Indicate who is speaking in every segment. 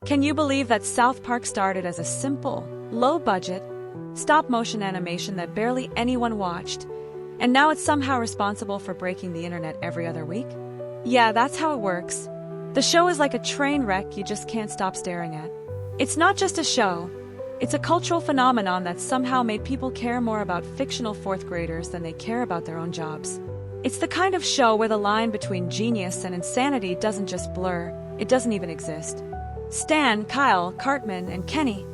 Speaker 1: Can you believe that South Park started as a simple, low-budget, stop-motion animation that barely anyone watched, and now it's somehow responsible for breaking the internet every other week? Yeah, that's how it works. The show is like a train wreck you just can't stop staring at. It's not just a show. It's a cultural phenomenon that somehow made people care more about fictional fourth graders than they care about their own jobs. It's the kind of show where the line between genius and insanity doesn't just blur, it doesn't even exist. Stan, Kyle, Cartman, and Kenny,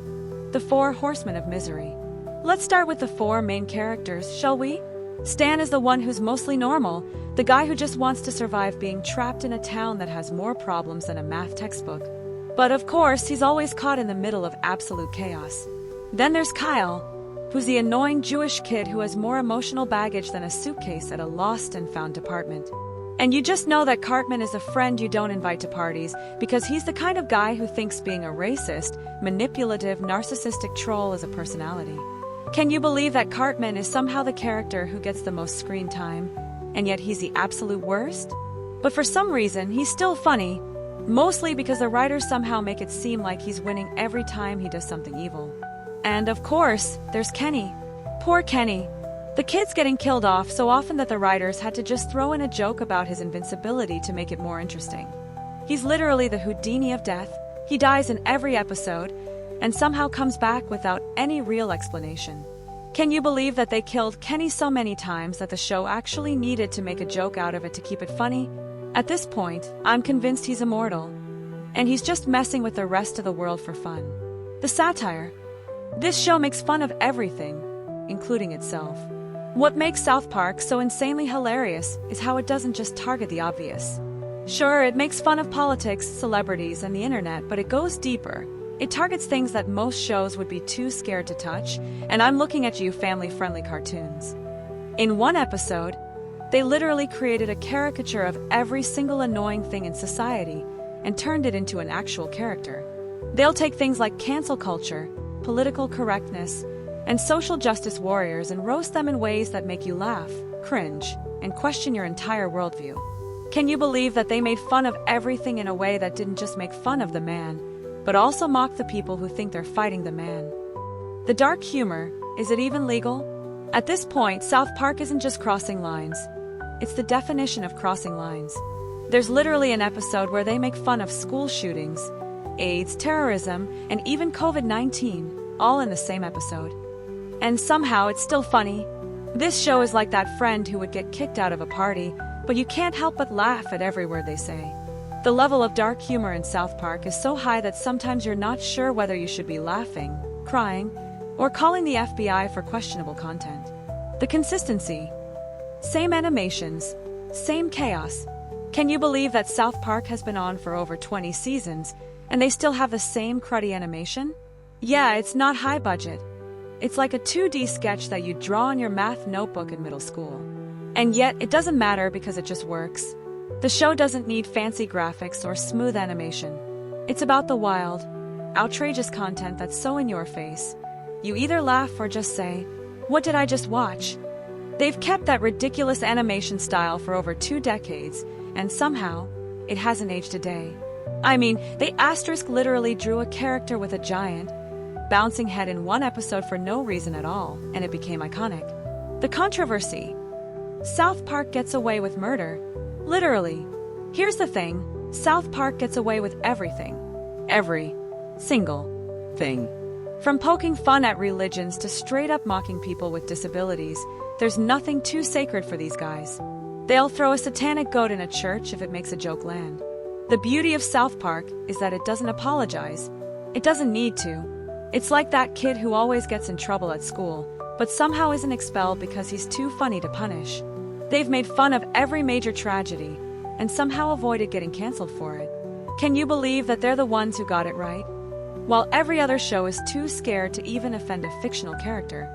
Speaker 1: the four horsemen of misery. Let's start with the four main characters, shall we? Stan is the one who's mostly normal, the guy who just wants to survive being trapped in a town that has more problems than a math textbook. But of course, he's always caught in the middle of absolute chaos. Then there's Kyle, who's the annoying Jewish kid who has more emotional baggage than a suitcase at a lost and found department. And you just know that Cartman is a friend you don't invite to parties because he's the kind of guy who thinks being a racist, manipulative, narcissistic troll is a personality. Can you believe that Cartman is somehow the character who gets the most screen time, and yet he's the absolute worst? But for some reason, he's still funny, mostly because the writers somehow make it seem like he's winning every time he does something evil. And of course, there's Kenny. Poor Kenny. The kid's getting killed off so often that the writers had to just throw in a joke about his invincibility to make it more interesting. He's literally the Houdini of death. He dies in every episode, and somehow comes back without any real explanation. Can you believe that they killed Kenny so many times that the show actually needed to make a joke out of it to keep it funny? At this point, I'm convinced he's immortal, and he's just messing with the rest of the world for fun. The satire. This show makes fun of everything, including itself. What makes South Park so insanely hilarious is how it doesn't just target the obvious. Sure, it makes fun of politics, celebrities, and the internet, but it goes deeper. It targets things that most shows would be too scared to touch, and I'm looking at you, family-friendly cartoons. In one episode, they literally created a caricature of every single annoying thing in society and turned it into an actual character. They'll take things like cancel culture, political correctness, and social justice warriors and roast them in ways that make you laugh, cringe, and question your entire worldview. Can you believe that they made fun of everything in a way that didn't just make fun of the man, but also mock the people who think they're fighting the man? The dark humor, is it even legal? At this point, South Park isn't just crossing lines. It's the definition of crossing lines. There's literally an episode where they make fun of school shootings, AIDS, terrorism, and even COVID-19, all in the same episode. And somehow it's still funny. This show is like that friend who would get kicked out of a party, but you can't help but laugh at every word they say. The level of dark humor in South Park is so high that sometimes you're not sure whether you should be laughing, crying, or calling the FBI for questionable content. The consistency. Same animations, same chaos. Can you believe that South Park has been on for over 20 seasons, and they still have the same cruddy animation? Yeah, it's not high budget. It's like a 2D sketch that you draw on your math notebook in middle school. And yet, it doesn't matter because it just works. The show doesn't need fancy graphics or smooth animation. It's about the wild, outrageous content that's so in your face. You either laugh or just say, "What did I just watch?" They've kept that ridiculous animation style for over 2 decades, and somehow, it hasn't aged a day. I mean, they literally drew a character with a giant, bouncing head in one episode for no reason at all, and it became iconic. The controversy. South Park gets away with murder. Literally. Here's the thing, South Park gets away with everything. Every single thing. From poking fun at religions to straight up mocking people with disabilities, there's nothing too sacred for these guys. They'll throw a satanic goat in a church if it makes a joke land. The beauty of South Park is that it doesn't apologize. It doesn't need to. It's like that kid who always gets in trouble at school, but somehow isn't expelled because he's too funny to punish. They've made fun of every major tragedy, and somehow avoided getting canceled for it. Can you believe that they're the ones who got it right? While every other show is too scared to even offend a fictional character.